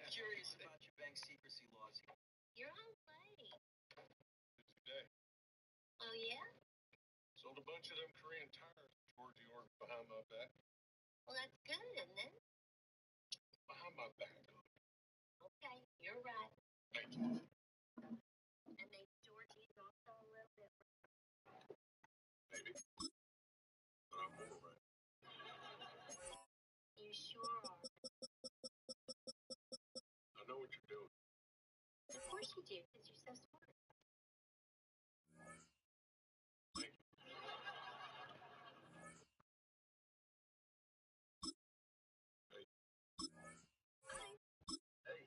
Curious about your bank secrecy laws here. You're on late. Busy day. Oh, yeah? Sold a bunch of them Korean tires to Georgie Orton behind my back. Well, that's good, isn't it? Behind my back. Okay, you're right. Thank you. And maybe Georgie's also a little bit. Maybe. But I'm all right. You sure are. I know what you're doing. Of course you do, because you're so smart. Thank you. Hey. Hi. Hey.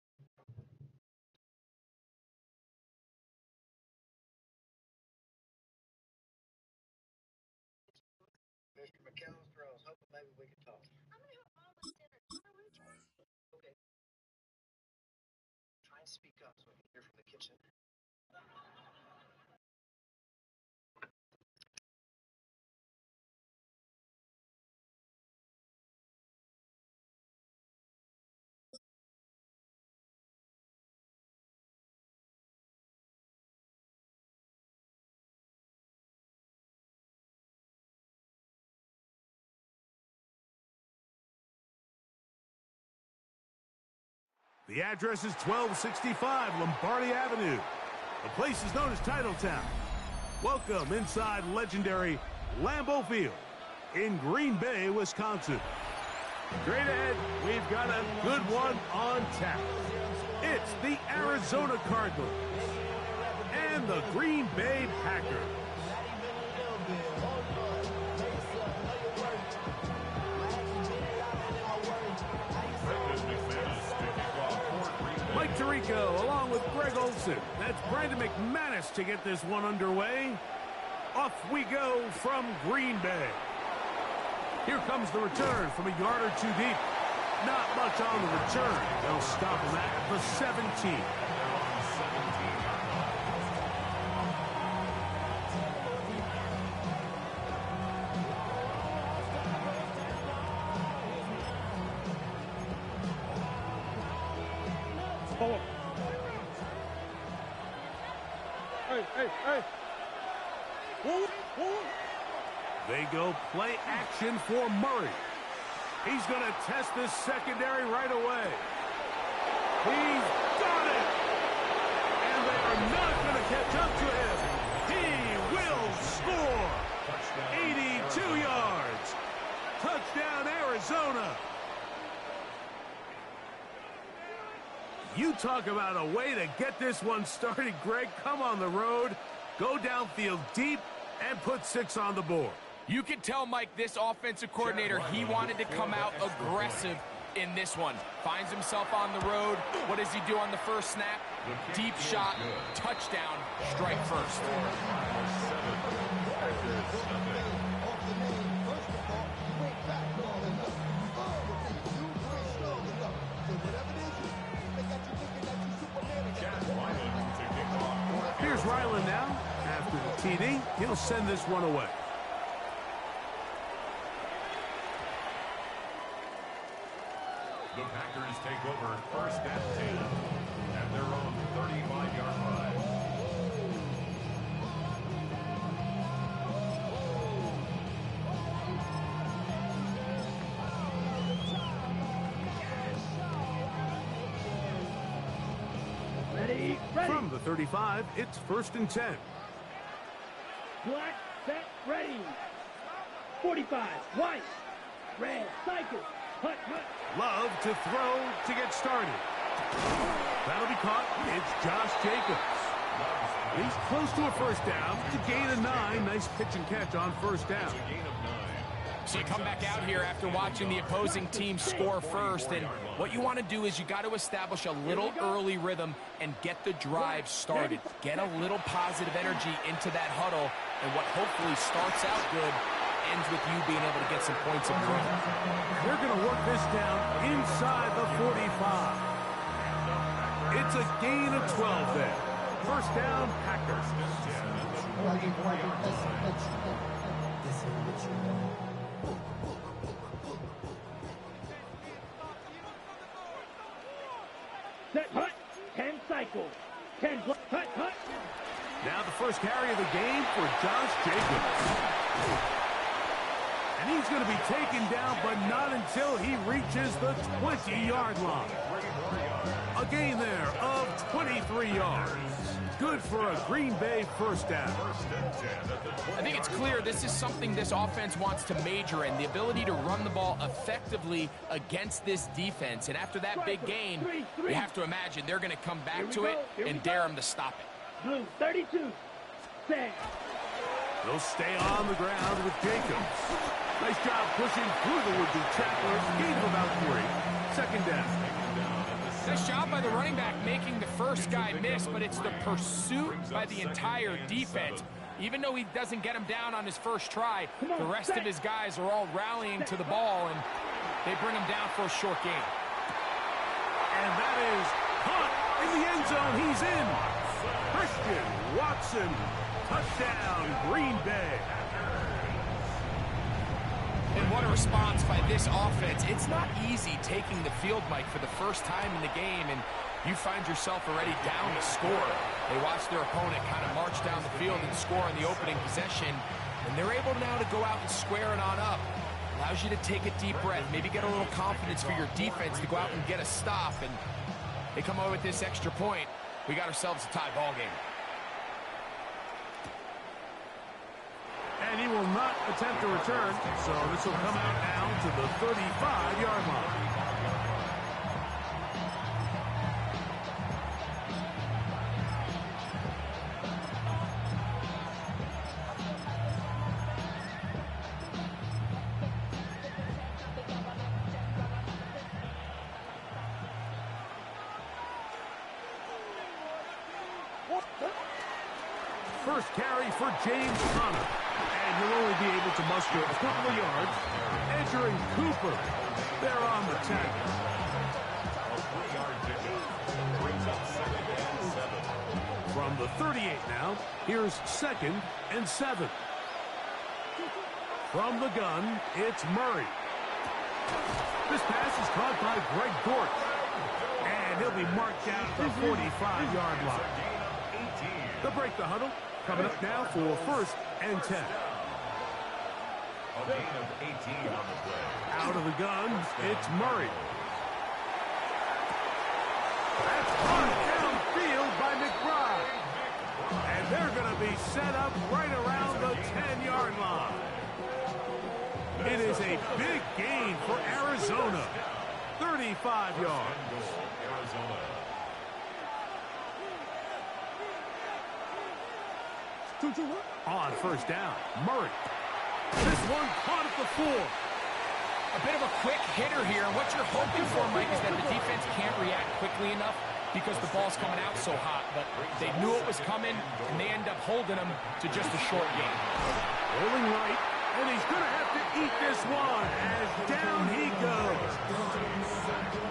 Mr. McAllister, I was hoping maybe we could talk. I'm going to have almost dinner. Okay. Try and speak up so I can hear from the kitchen. The address is 1265 Lombardi Avenue. The place is known as Titletown. Welcome inside legendary Lambeau Field in Green Bay, Wisconsin. Straight ahead, we've got a good one on tap. It's the Arizona Cardinals and the Green Bay Packers. Mike Tirico along with Greg Olson. That's Brandon McManus to get this one underway. Off we go from Green Bay. Here comes the return from a yard or two deep. Not much on the return. They'll stop him at the 17. Hey. They go play action for Murray. He's going to test this secondary right away. He's got it! And they are not going to catch up to him. He will score! 82 yards. Touchdown, Arizona. You talk about a way to get this one started, Greg. Come on the road, go downfield deep, and put 6 on the board. You can tell, Mike, this offensive coordinator, he wanted to come out aggressive in this one. Finds himself on the road. What does he do on the first snap? Deep shot, touchdown, strike first. Here's Ryland now. After the TD, he'll send this one away. The Packers take over first and 10 at their own 35-yard line. Ready. From the 35, it's first and 10. Black, set, ready. 45, white, red, cycle, hut. Love to throw to get started. That'll be caught. It's Josh Jacobs. He's close to a first down to gain a 9. Nice pitch and catch on first down. So you come back out here after watching the opposing team score first, and what you want to do is you got to establish a little early rhythm and get the drive started. Get a little positive energy into that huddle, and what hopefully starts out good ends with you being able to get some points of growth. They're going to work this down inside the 45. It's a gain of 12 there. First down, Packers. cycle. 10 block. Hut, hut. Now the first carry of the game for Josh Jacobs. And he's going to be taken down, but not until he reaches the 20-yard line. A gain there of 23 yards. Good for a Green Bay first down. I think it's clear this is something this offense wants to major in, the ability to run the ball effectively against this defense. And after that big gain, you have to imagine they're going to come back to it and dare them to stop it. Blue 32. Set. They'll stay on the ground with Jacobs. Nice job pushing through the would-be tacklers. Gain of about 3. Second down. Nice job by the running back making the first guy miss, but it's the pursuit by the entire defense. Even though he doesn't get him down on his first try, the rest of his guys are all rallying to the ball, and they bring him down for a short gain. And that is caught in the end zone. He's in. Christian Watson, touchdown, Green Bay. And what a response by this offense. It's not easy taking the field, Mike, for the first time in the game, and you find yourself already down to score. They watch their opponent kind of march down the field and score in the opening possession, and they're able now to go out and square it on up. Allows you to take a deep breath, maybe get a little confidence for your defense to go out and get a stop, and they come away with this extra point. We got ourselves a tie ball game. And he will not attempt to return, so this will come out now to the 35-yard line. First carry for James Conner. And he'll only be able to muster a couple of yards. Entering Cooper. They're on the tackle. From the 38 now, here's 2nd and 7. From the gun, it's Murray. This pass is caught by Greg Dortch. And he'll be marked down at the 45-yard line. They'll break the huddle. Coming up now for 1st and 10. A gain of 18 on the play. Out of the gun, it's Murray. That's run downfield by McBride. And they're going to be set up right around the 10-yard line. It is a big gain for Arizona. 35 yards. Arizona. On 1st down, Murray. This one caught at the 4. A bit of a quick hitter here. What you're hoping for, Mike, is that the defense can't react quickly enough because the ball's coming out so hot. But they knew it was coming, and they end up holding them to just a short gain. Rolling right, and he's going to have to eat this one as down he goes.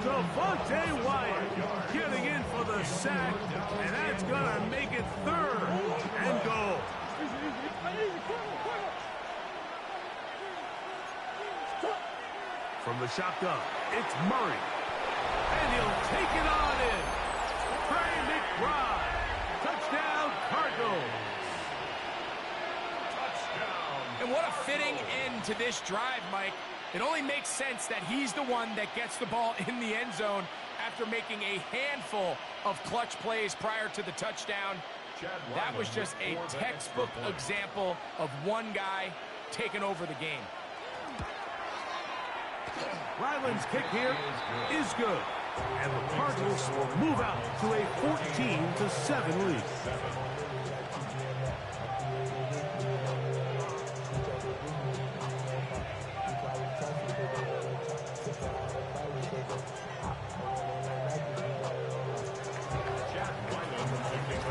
Devontae Wyatt getting in for the sack, and that's going to make it 3rd and goal. From the shotgun, it's Murray. And he'll take it on in. Trey McBride. Touchdown, Cardinals. Touchdown. And what a fitting end to this drive, Mike. It only makes sense that he's the one that gets the ball in the end zone after making a handful of clutch plays prior to the touchdown. That was just a textbook example of one guy taking over the game. Ryland's kick here is good. And the Cardinals will move out to a 14-7 lead.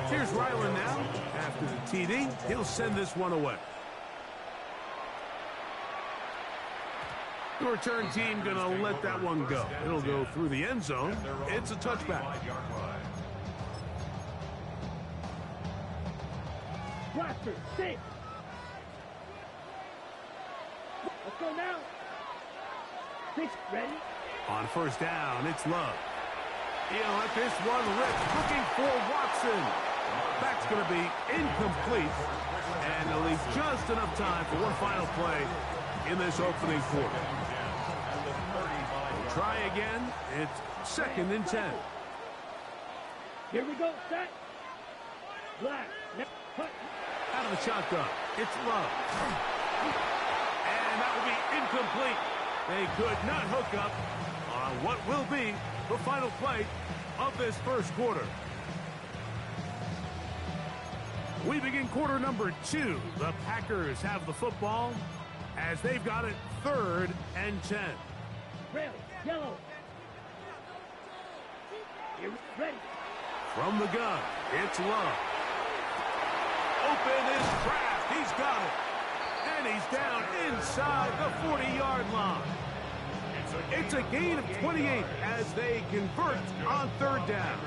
Here's Ryland now. After the TD, he'll send this one away. The return team going to let that one go. It'll go through the end zone. It's a touchback. Blaster, 6. Let's go now. 6, ready? On 1st down, it's Love. He'll let this one rip, looking for Watson. That's going to be incomplete, and they'll leave just enough time for one final play in this opening quarter. We'll try again. It's 2nd and 10. Here we go, set. Black. Cut. Out of the shotgun, it's Love. And that will be incomplete. They could not hook up on what will be the final play of this first quarter. We begin quarter number 2. The Packers have the football as they've got it 3rd and 10. Red. Yellow. Here, ready. From the gun, it's Love. Open is Kraft. He's got it. And he's down inside the 40-yard line. It's a gain of 28 as they convert on 3rd down.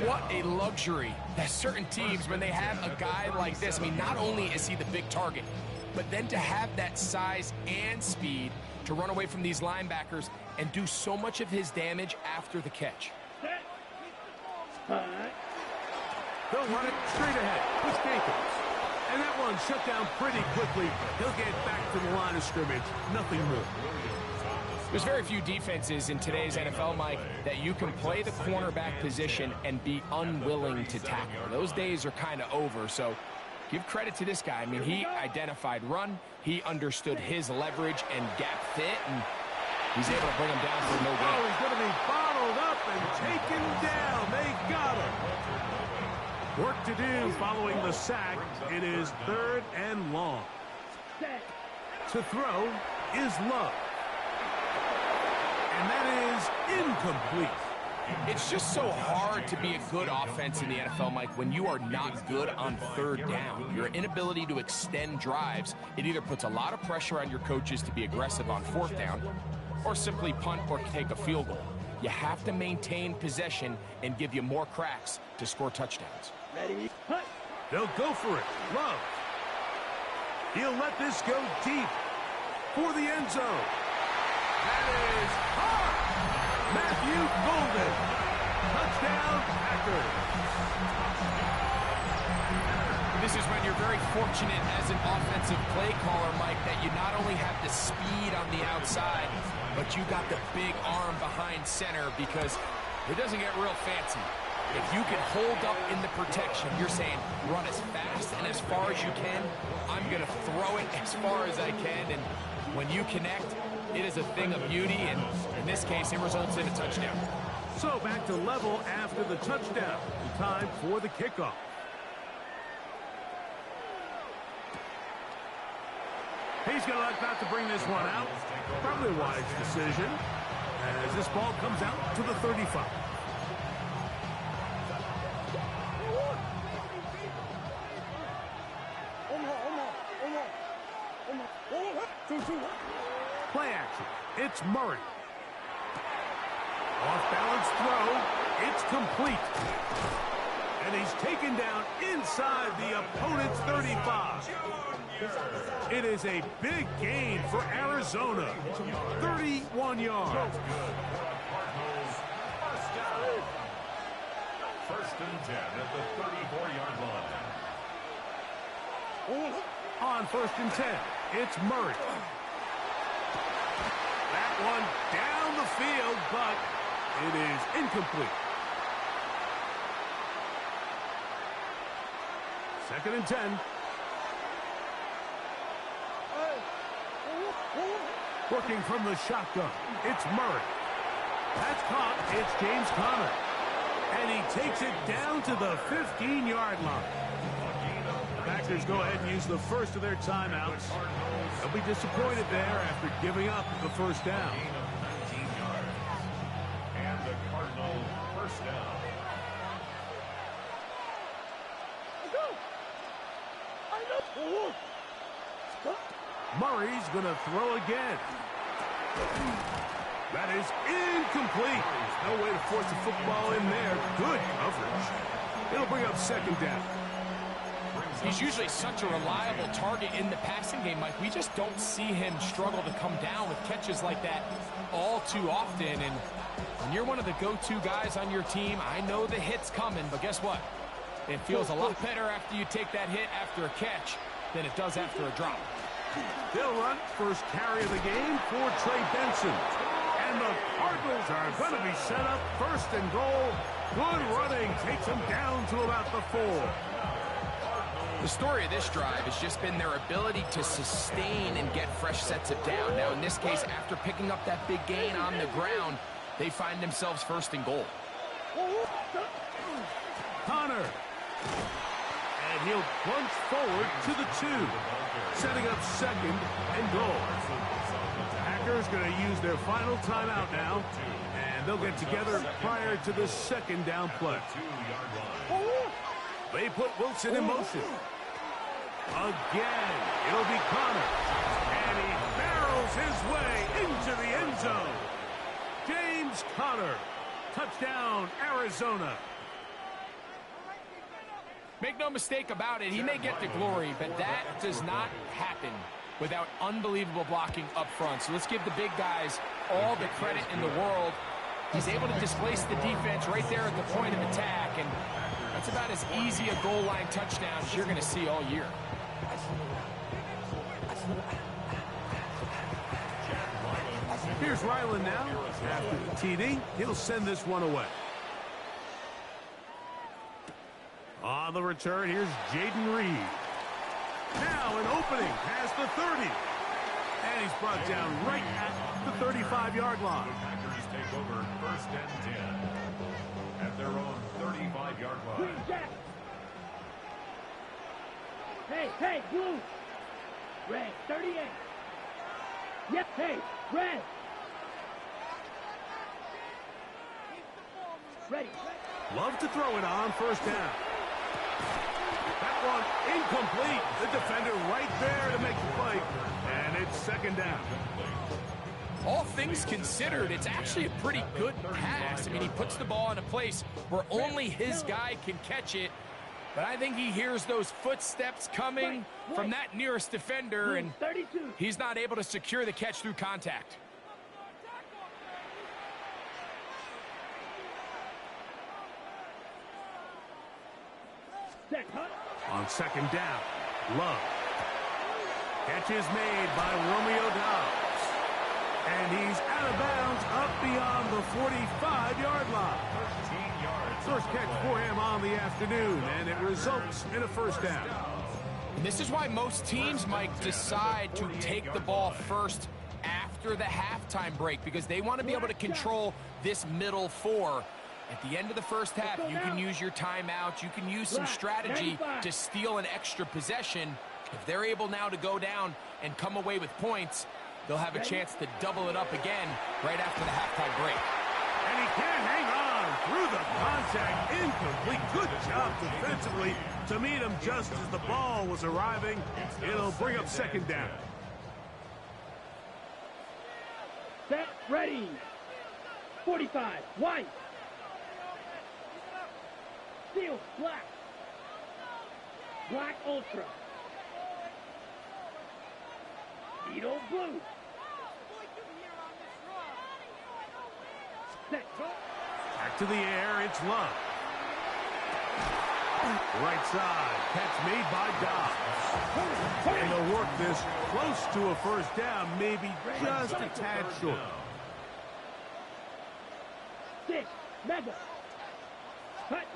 What a luxury that certain teams, when they have a guy like this, I mean, not only is he the big target, but then to have that size and speed to run away from these linebackers and do so much of his damage after the catch. Set. Cut. They'll run it straight ahead with Jacobs. And that one shut down pretty quickly. He'll get back to the line of scrimmage. Nothing more. There's very few defenses in today's NFL, Mike, that you can play the cornerback position and be unwilling to tackle. Those days are kind of over, so give credit to this guy. I mean, he identified run, he understood his leverage and gap fit, and he's able to bring him down for no gain. Oh, he's going to be bottled up and taken down. They got him. Work to do following the sack. It is 3rd and long. Set. To throw is Love. And that is incomplete. It's just so hard to be a good offense in the NFL, Mike, when you are not good on 3rd down. Your inability to extend drives, it either puts a lot of pressure on your coaches to be aggressive on 4th down or simply punt or take a field goal. You have to maintain possession and give you more cracks to score touchdowns. Ready. Cut. They'll go for it. Love. He'll let this go deep for the end zone. That is hard. Matthew Golden. Touchdown, Packers. This is when you're very fortunate as an offensive play caller, Mike, that you not only have the speed on the outside, but you got the big arm behind center, because it doesn't get real fancy. If you can hold up in the protection, you're saying run as fast and as far as you can. I'm going to throw it as far as I can, and when you connect, it is a thing of beauty, and in this case, it results in a touchdown. So back to level after the touchdown. Time for the kickoff. He's going to elect not to bring this one out. Probably a wise decision as this ball comes out to the 35. Play action. It's Murray. Off-balance throw. It's complete. And he's taken down inside the opponent's 35. It is a big gain for Arizona. 31 yards. First and 10 at the 34-yard line. On 1st and 10, it's Murray. That one down the field, but it is incomplete. 2nd and 10. Working from the shotgun, it's Murray. That's caught. It's James Conner. And he takes it down to the 15-yard line. The Packers go ahead and use the first of their timeouts. They'll be disappointed there after giving up the first down. And the Cardinals first down. Murray's going to throw again. That is incomplete. No way to force the football in there. Good coverage. It'll bring up 2nd down. Brings He's usually such a reliable target in the passing game, Mike. We just don't see him struggle to come down with catches like that all too often. And when you're one of the go-to guys on your team, I know the hit's coming, but guess what? It feels a lot better after you take that hit after a catch than it does after a drop. They'll run first carry of the game for Trey Benson. And the Cardinals are going to be set up first and goal. Good running takes them down to about the 4. The story of this drive has just been their ability to sustain and get fresh sets of down. Now, in this case, after picking up that big gain on the ground, they find themselves first and goal. Connor. And he'll plunge forward to the 2, setting up second and goal. Packers going to use their final timeout now, and they'll get together prior to the second down play. They put Wilson in motion. Again, it'll be Connor. And he barrels his way into the end zone. James Conner. Touchdown, Arizona. Make no mistake about it, he may get the glory, but that does not happen without unbelievable blocking up front. So let's give the big guys all the credit in the world. He's able to displace the defense right there at the point of attack, and that's about as easy a goal line touchdown as you're going to see all year. Here's Ryland now. After the TD, he'll send this one away. On the return, here's Jaden Reed. Now an opening past the 30. And he's brought down right at the 35-yard line. The Packers take over first and 10 at their own 35-yard line. Hey, blue. Red, 38. Yep, hey, red. Ready. Love to throw it on first down. That one incomplete. The defender right there to make the play. And it's second down. All things considered, it's actually a pretty good pass. I mean, he puts the ball in a place where only his guy can catch it. But I think he hears those footsteps coming from that nearest defender, and he's not able to secure the catch through contact. On second down, Love. Catch is made by Romeo Dobbs. And he's out of bounds up beyond the 45-yard line. 13 yards. First catch for him on the afternoon, and it results in a first down. And this is why most teams, Mike, decide to take the ball first after the halftime break, because they want to be able to control this middle 4. At the end of the first half, you can use your timeout. You can use some strategy to steal an extra possession. If they're able now to go down and come away with points, they'll have a chance to double it up again right after the halftime break. And he can hang on through the contact. Incomplete. Good job defensively to meet him just as the ball was arriving. It'll bring up second down. Set, ready. 45, white. Steel, black. Black Ultra. Needle blue. Set. Back to the air, it's Love. Right side, catch made by Dobbs. And they'll work this close to a first down, maybe just a tad short. 6, mega. Cut.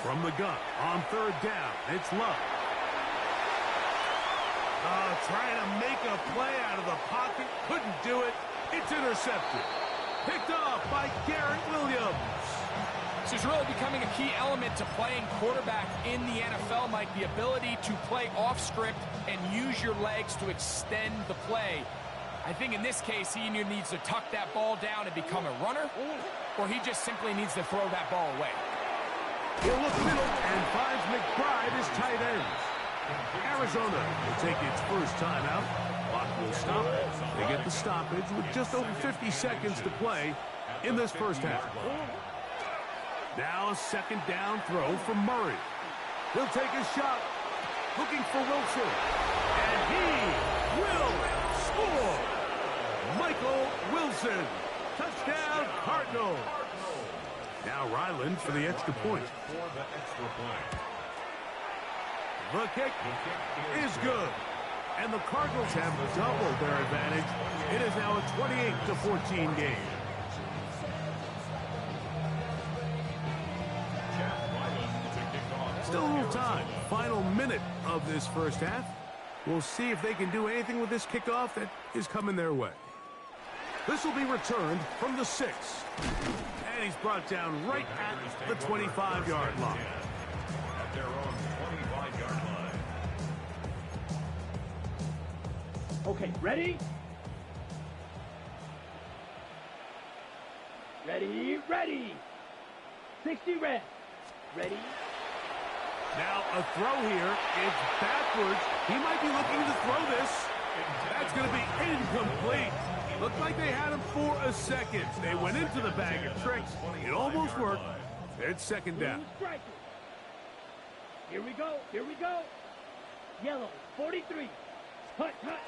From the gun, on third down, it's Love. Trying to make a play out of the pocket, couldn't do it. It's intercepted. Picked off by Garrett Williams. This is really becoming a key element to playing quarterback in the NFL, Mike, the ability to play off script and use your legs to extend the play. I think in this case, he either needs to tuck that ball down and become a runner, or he just simply needs to throw that ball away. He'll look middle and finds McBride as tight end. Arizona will take its first timeout. Clock will stop. They get the stoppage with just over 50 seconds to play in this first half. Now a second down throw from Murray. He'll take a shot. looking for Wilson. And he will score. Michael Wilson. Touchdown, Cardinals. Now Ryland for the extra point. The kick is good. And the Cardinals have doubled their advantage. It is now a 28-14 game. Still a little time. Final minute of this first half. We'll see if they can do anything with this kickoff that is coming their way. This will be returned from the 6. And he's brought down right at the 25-yard line. At their own 25-yard line. Okay, ready? Ready, ready. 60 red. Ready? Now a throw here. It's backwards. He might be looking to throw this. That's going to be incomplete. Looked like they had him for a second. They went into the bag of tricks. It almost worked. It's second down. Here we go. Here we go. Yellow, 43. Hut, hut.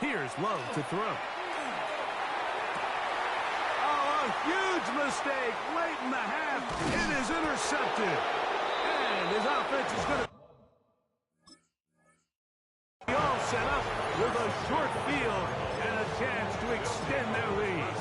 Here's Love to throw. Oh, a huge mistake late in the half. It is intercepted. And his offense is going to be all set up with a short field and a chance to extend their lead.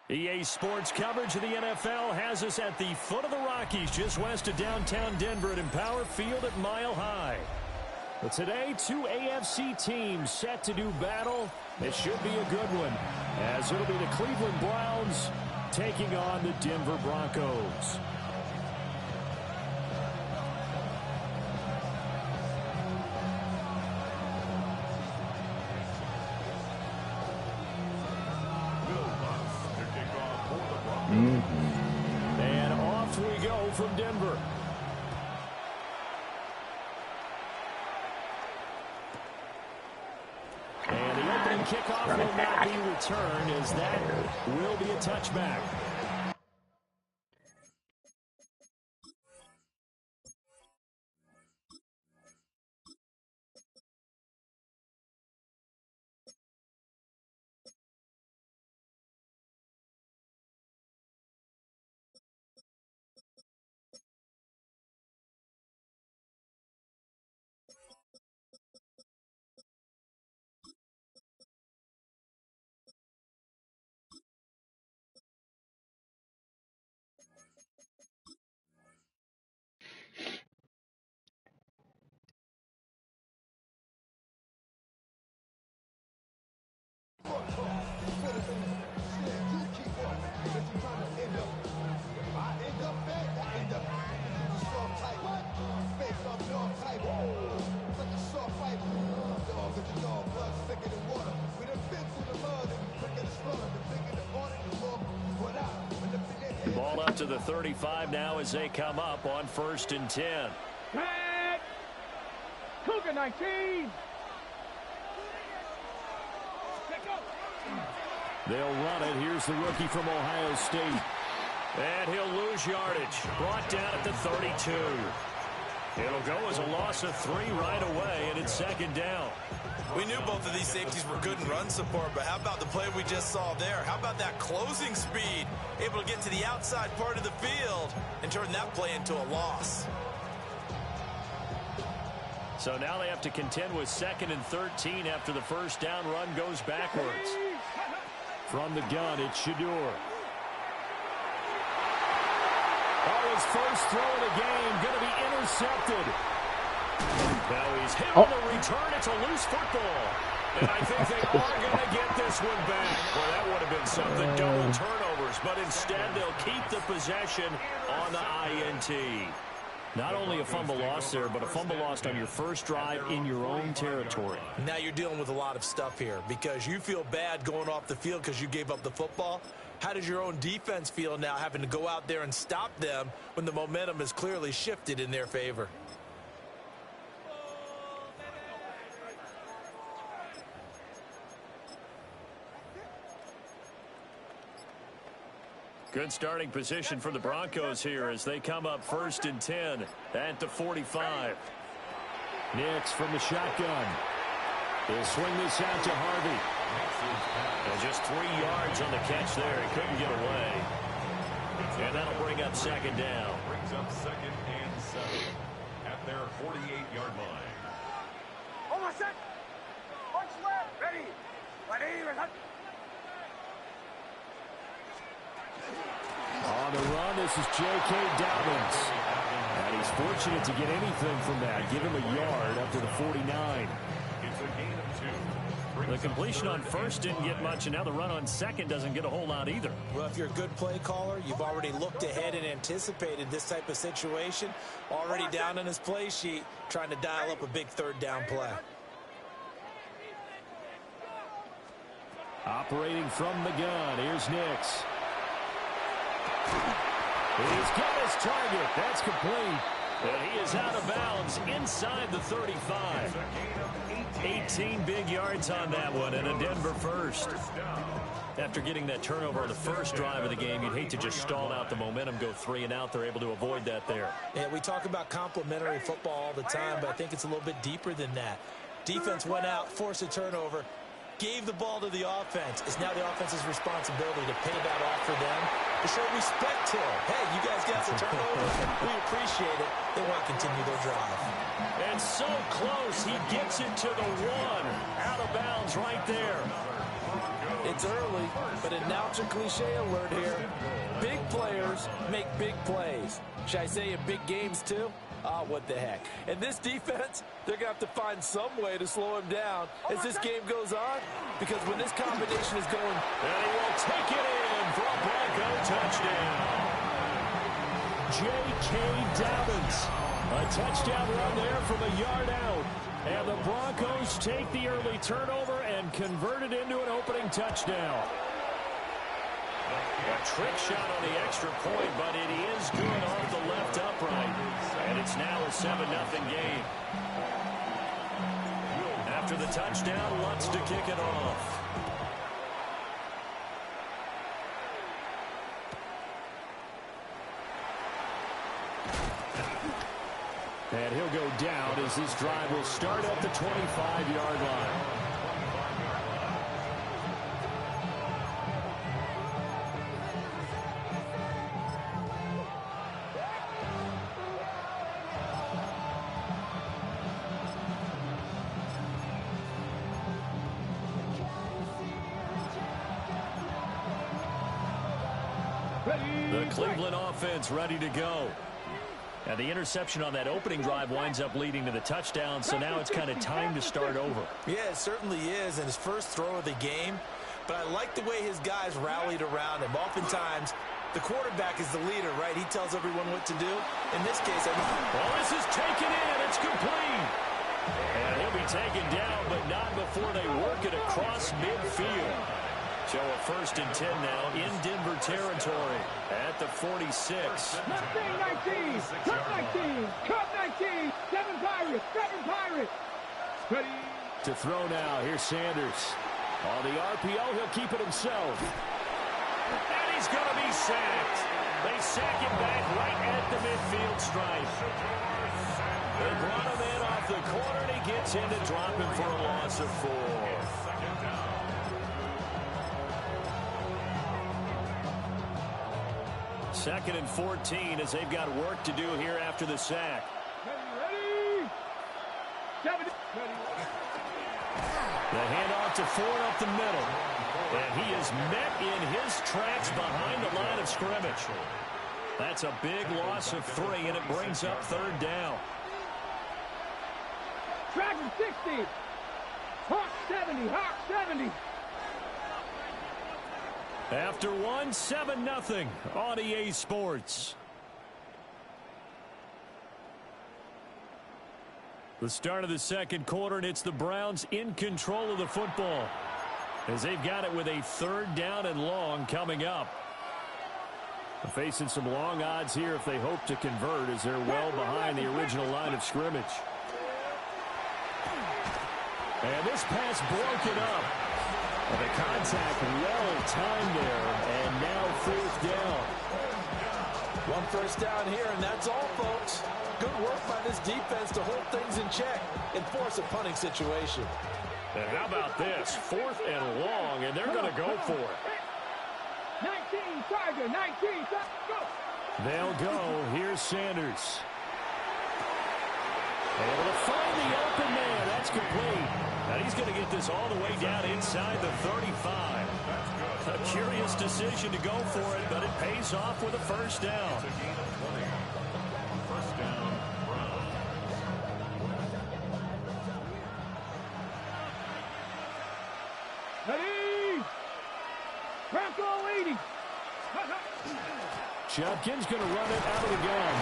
EA Sports coverage of the NFL has us at the foot of the Rockies, just west of downtown Denver at Empower Field at Mile High. But today, two AFC teams set to do battle. This should be a good one, as it'll be the Cleveland Browns taking on the Denver Broncos. And off we go from Denver. And the opening kickoff will not be returned, as that will be a touchback. to the 35 now as they come up on 1st and 10. Tag! Cougar 19! They'll run it. Here's the rookie from Ohio State. And he'll lose yardage. Brought down at the 32. It'll go as a loss of 3 right away, and it's 2nd down. We knew both of these safeties were good in run support, but how about the play we just saw there? How about that closing speed? Able to get to the outside part of the field and turn that play into a loss. So now they have to contend with 2nd and 13 after the first down run goes backwards. From the gun, it's Shador. Oh, his first throw of the game going to be intercepted. Now he's hit on the return. It's a loose football. And I think they are going to get this one back. Well, that would have been something. Double turnovers. But instead, they'll keep the possession on the INT. Not only a fumble loss there, but a fumble lost on your first drive in your own territory. Now you're dealing with a lot of stuff here because you feel bad going off the field because you gave up the football. How does your own defense feel now having to go out there and stop them when the momentum is clearly shifted in their favor? Good starting position for the Broncos here as they come up 1st and 10 at the 45. Nix from the shotgun. He'll swing this out to Harvey. And just 3 yards on the catch there. He couldn't get away. And that'll bring up 2nd down. Brings up 2nd and 7 at their 48-yard line. Almost set. Punch left. Ready. Ready. On the run, this is J.K. Dobbins. And he's fortunate to get anything from that. Give him a yard up to the 49. It's a gain of 2. The completion on first didn't get much, and now the run on second doesn't get a whole lot either. Well, if you're a good play caller, you've already looked ahead and anticipated this type of situation. Already down on his play sheet, trying to dial up a big 3rd down play. Operating from the gun, here's Nix. He's got his target. That's complete. And he is out of bounds inside the 35. 18 big yards on that one and a Denver first. After getting that turnover on the first drive of the game, you'd hate to just stall out the momentum, go 3 and out. They're able to avoid that there. Yeah, we talk about complementary football all the time, but I think it's a little bit deeper than that. Defense went out, forced a turnover, gave the ball to the offense. It's now the offense's responsibility to pay that off for them, to show respect to them. Hey, you guys got some turnovers. We appreciate it. They want to continue their drive. And so close, he gets it to the 1. Out of bounds right there. It's early, but announcer cliche alert here. Big players make big plays. Should I say in big games too? Ah, what the heck. And this defense, they're going to have to find some way to slow him down as this game goes on, because when this combination is going... And he will take it in for a Bronco touchdown. J.K. Dobbins. A touchdown run there from a yard out. And the Broncos take the early turnover and convert it into an opening touchdown. A trick shot on the extra point, but it is good off the left upright. And it's now a 7-0 game. After the touchdown, Lutz to kick it off. And he'll go down as this drive will start at the 25-yard line. The Cleveland offense ready to go. And the interception on that opening drive winds up leading to the touchdown, so now it's kind of time to start over. Yeah, it certainly is, and his first throw of the game. But I like the way his guys rallied around him. Oftentimes, the quarterback is the leader, right? He tells everyone what to do. In this case, I mean... Well, this is taken in. It's complete. And he'll be taken down, but not before they work it across midfield. So a 1st and 10 now in Denver territory at the 46. Cut 19, cut 19, cut 19, 7 Pirates, 7 Pirates. Ready. To throw now, here's Sanders. On the RPO, he'll keep it himself. And he's going to be sacked. They sack him back right at the midfield stripe. They brought him in off the corner, and he gets in to drop him for a loss of 4. Second and 14 as they've got work to do here after the sack. Ready. 7. The handoff to Ford up the middle. And he is met in his tracks behind the line of scrimmage. That's a big loss of 3, and it brings up 3rd down. Tracking 60. Hawk 70, Hawk 70. After 1, 7-0 on EA Sports. The start of the second quarter, and it's the Browns in control of the football as they've got it with a 3rd down and long coming up. Facing some long odds here if they hope to convert as they're well behind the original line of scrimmage. And this pass broken up. And the contact well timed there, and now 4th down. 1 first down here, and that's all, folks. Good work by this defense to hold things in check and force a punting situation. And how about this? 4th and long, and they're going to go for it. 19, Tiger, 19, go. They'll go. Here's Sanders. Able to find the open man. That's complete. And he's going to get this all the way down inside the 35. A curious decision to go for it, but it pays off with a 1st down. First down, Browns. Ready. Bronco 80. Judkins going to run it out of the gun.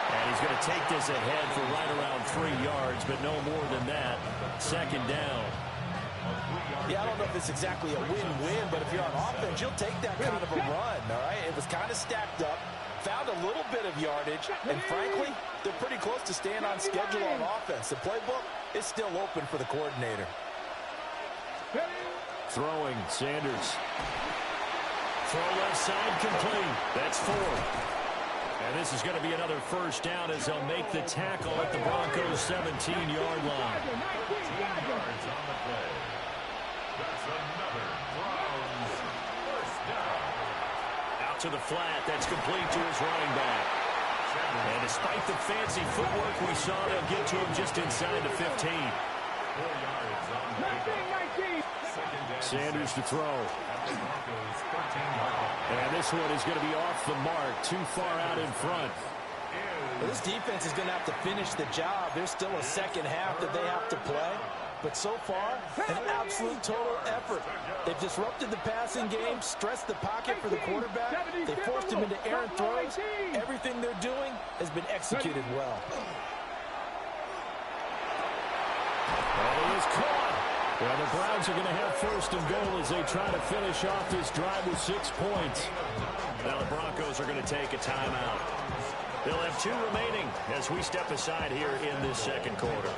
And he's going to take this ahead for right around 3 yards, but no more than that. 2nd down. Yeah, I don't know if it's exactly a win-win, but if you're on offense, you'll take that kind of a run, all right? It was kind of stacked up, found a little bit of yardage, and frankly, they're pretty close to staying on schedule on offense. The playbook is still open for the coordinator. Throwing, Sanders. Throw left side, complete. That's 4. And this is going to be another 1st down as they'll make the tackle at the Broncos' 17-yard line. 14 yards on the play. That's another Browns 1st down. Out to the flat. That's complete to his running back. And despite the fancy footwork we saw, they'll get to him just inside the 15. 4 yards on the play. Sanders to throw. And this one is going to be off the mark, too far out in front. Well, this defense is going to have to finish the job. There's still a second half that they have to play. But so far, an absolute total effort. They've disrupted the passing game, stressed the pocket for the quarterback. They forced him into errant throws. Everything they're doing has been executed well. And he is caught. Well, the Browns are going to have 1st and goal as they try to finish off this drive with 6 points. Now the Broncos are going to take a timeout. They'll have 2 remaining as we step aside here in this second quarter.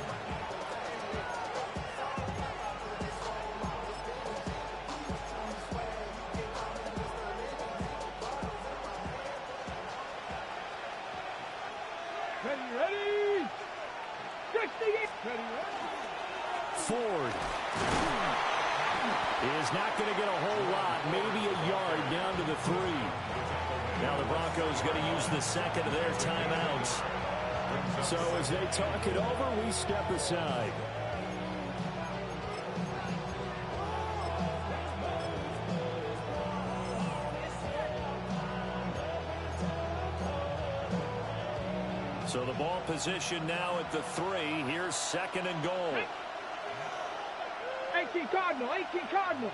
Ready. 68. Ready. Ford is not going to get a whole lot, maybe a yard down to the 3. Now the Broncos going to use the second of their timeouts. So as they talk it over, we step aside. So the ball position now at the 3. Here's 2nd and goal. 18 Cardinal, 18 Cardinal.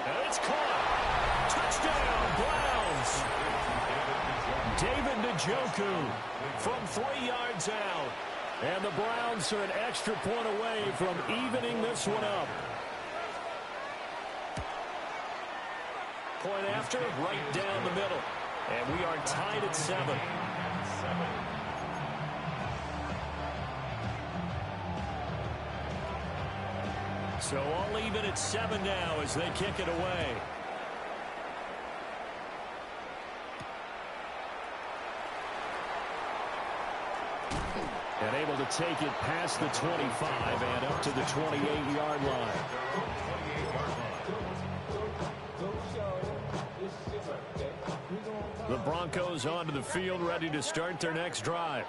And it's caught. Touchdown, Browns. David Njoku from 3 yards out. And the Browns are an extra point away from evening this one up. Point after, right down the middle. And we are tied at 7. So all even at 7 now as they kick it away. And able to take it past the 25 and up to the 28-yard line. The Broncos onto the field, ready to start their next drive.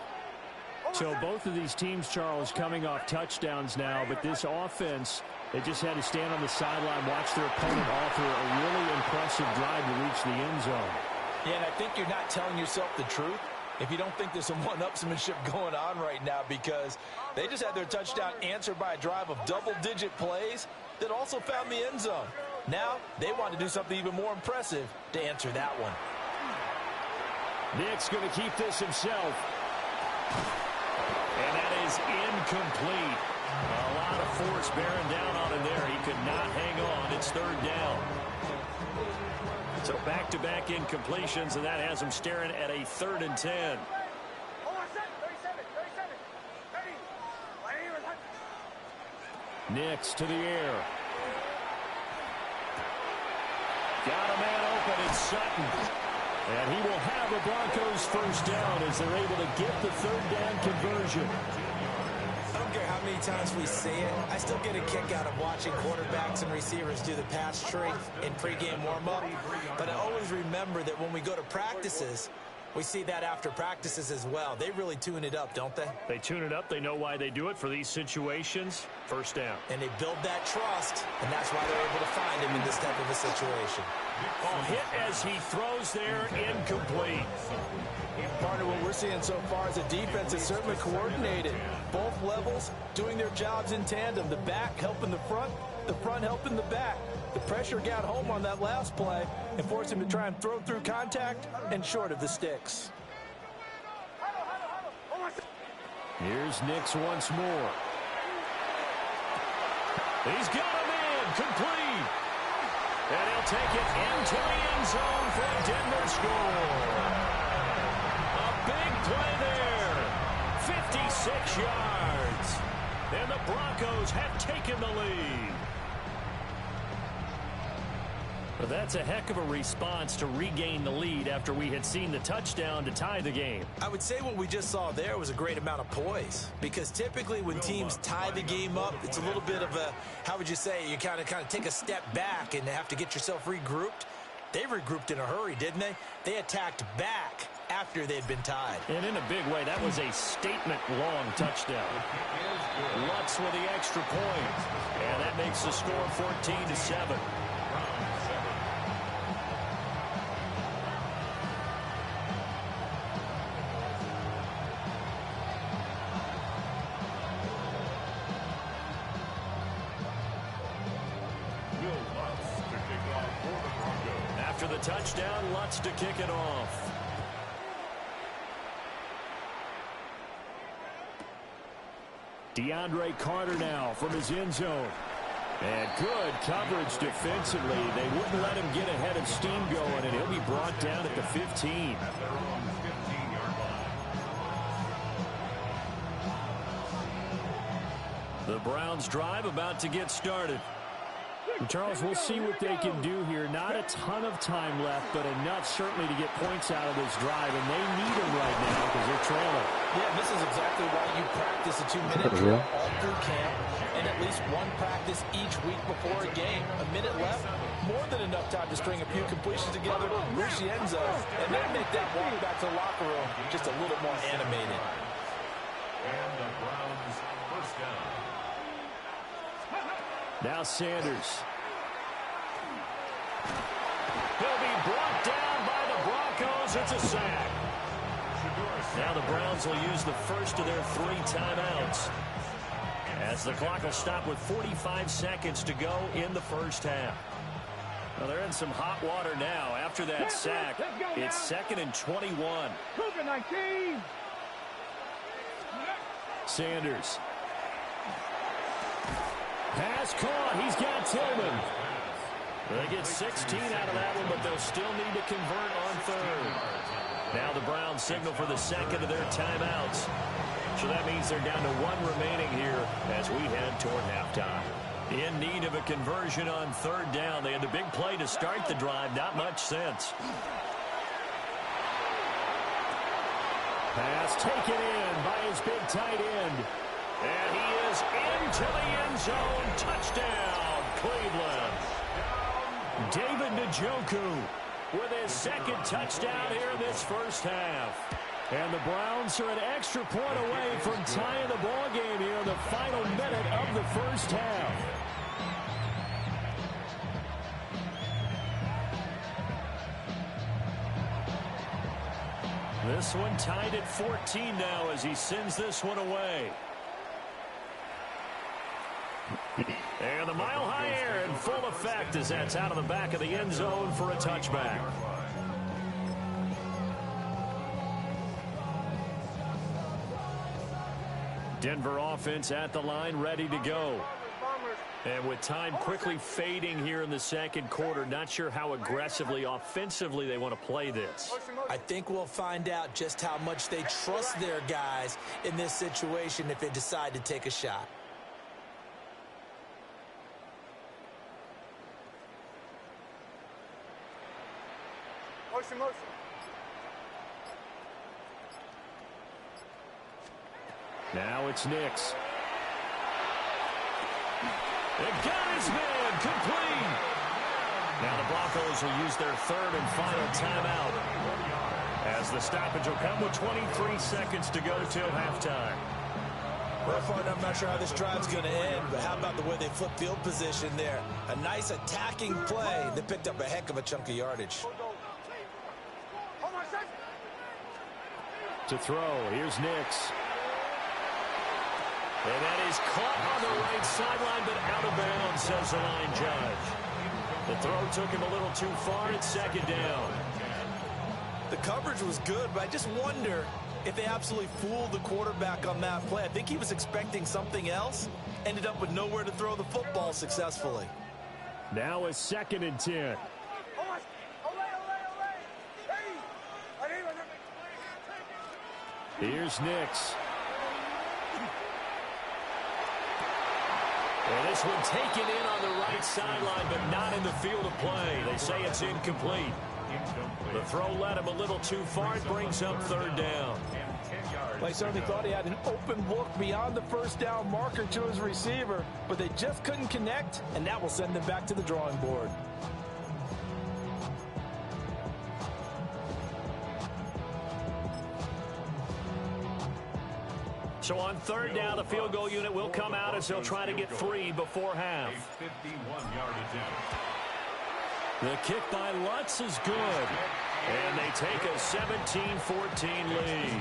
So both of these teams, Charles, coming off touchdowns now, but this offense, they just had to stand on the sideline, watch their opponent offer a really impressive drive to reach the end zone. Yeah, and I think you're not telling yourself the truth if you don't think there's some one-upsmanship going on right now, because they just had their touchdown answered by a drive of double-digit plays that also found the end zone. Now they want to do something even more impressive to answer that one. Nick's going to keep this himself. And that is incomplete. A lot of force bearing down on him there. He could not hang on. It's 3rd down. So back-to-back incompletions, and that has him staring at a 3rd and 10. Nix to the air. Got a man open, it's Sutton. And he will have the Broncos first down as they're able to get the 3rd down conversion. I don't care how many times we see it. I still get a kick out of watching quarterbacks and receivers do the pass tree in pregame warm-up. But I always remember that when we go to practices, we see that after practices as well. They really tune it up, don't they? They tune it up. They know why they do it for these situations. First down. And they build that trust, and that's why they're able to find him in this type of a situation. Oh, hit as he throws there, incomplete. Part of what we're seeing so far is the defense is certainly coordinated. Both levels doing their jobs in tandem. The back helping the front helping the back. The pressure got home on that last play and forced him to try and throw through contact and short of the sticks. Here's Nix once more. He's got him in, complete. And he'll take it into the end zone for a Denver score. A big play there. 56 yards. And the Broncos have taken the lead. But that's a heck of a response to regain the lead after we had seen the touchdown to tie the game. I would say what we just saw there was a great amount of poise, because typically when teams tie the game up, it's a little bit of a, how would you say, you kind of take a step back and have to get yourself regrouped. They regrouped in a hurry, didn't they? They attacked back after they'd been tied. And in a big way, that was a statement-long touchdown. Lutz with the extra point. And that makes the score 14-7. After the touchdown, Lutz to kick it off. DeAndre Carter now from his end zone. And good coverage defensively. They wouldn't let him get ahead of steam going, and he'll be brought down at the 15. The Browns drive about to get started. Charles, we'll see what they can do here. Not a ton of time left, but enough certainly to get points out of this drive, and they need them right now because they're trailing. Yeah, this is exactly why you practice a 2-minute drill all through camp, and at least one practice each week before a game. A minute left, more than enough time to string a few completions together, reach the end zone, and then make that walk back to the locker room just a little more animated. And the Browns first down. Now Sanders. He'll be brought down by the Broncos. It's a sack. Now the Browns will use the first of their 3 timeouts, as the clock will stop with 45 seconds to go in the first half. Well, they're in some hot water now after that sack. It's 2nd and 21. Sanders. Pass caught. He's got Tillman. They get 16 out of that one, but they'll still need to convert on third. Now the Browns signal for the second of their timeouts. So that means they're down to one remaining here as we head toward halftime. In need of a conversion on third down. They had the big play to start the drive. Not much sense. Pass taken in by his big tight end. And he is into the end zone. Touchdown, Cleveland. David Njoku with his second touchdown here in this first half. And the Browns are an extra point away from tying the ball game here in the final minute of the first half. This one tied at 14 now as he sends this one away. And the mile-high air in full effect as that's out of the back of the end zone for a touchback. Denver offense at the line, ready to go. And with time quickly fading here in the second quarter, not sure how aggressively, offensively they want to play this. I think we'll find out just how much they trust their guys in this situation if they decide to take a shot. Motion. Now it's Nix. It got his man complete. Now the Broncos will use their third and final timeout as the stoppage will come with 23 seconds to go till halftime. Well, I'm not sure how this drive's going to end, but how about the way they flip field position there? A nice attacking play that picked up a heck of a chunk of yardage. To throw, here's Nix. And that is caught on the right sideline, but out of bounds, says the line judge. The throw took him a little too far. It's second down. The coverage was good, but I just wonder if they absolutely fooled the quarterback on that play. I think he was expecting something else. Ended up with nowhere to throw the football successfully. Now a 2nd and 10. Here's Nix. And this one taken in on the right sideline, but not in the field of play. They say it's incomplete. The throw led him a little too far. It brings up third down. They certainly thought he had an open look beyond the first down marker to his receiver, but they just couldn't connect, and that will send them back to the drawing board. So on third down, the field goal unit will come out as they'll try to get 3 before half. A 51-yard attempt. The kick by Lutz is good. And they take a 17-14 lead.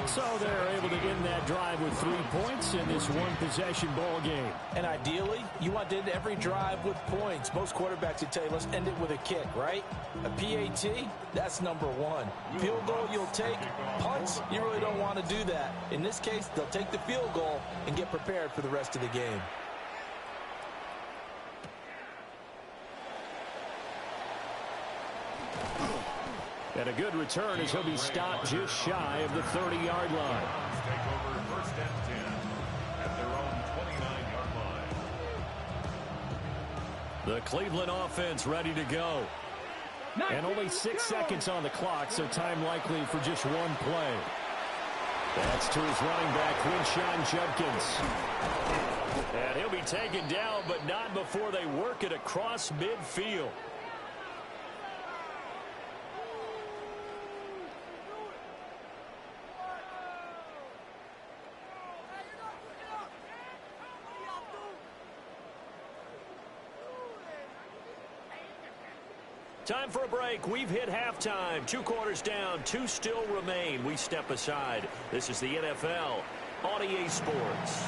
So they're able to end that drive with 3 points in this one-possession ball game. And ideally, you want to end every drive with points. Most quarterbacks would tell you, let's end it with a kick, right? A PAT, that's number 1. Field goal you'll take. Punts, you really don't want to do that. In this case, they'll take the field goal and get prepared for the rest of the game. And a good return as he'll be stopped just shy of the 30-yard line. Take over 1st and 10 at their own 29-yard line. The Cleveland offense ready to go. And only 6 seconds on the clock, so time likely for just one play. That's to his running back, Quinshon Judkins. And he'll be taken down, but not before they work it across midfield. Time for a break. We've hit halftime. 2 quarters down. 2 still remain. We step aside. This is the NFL on EA Sports.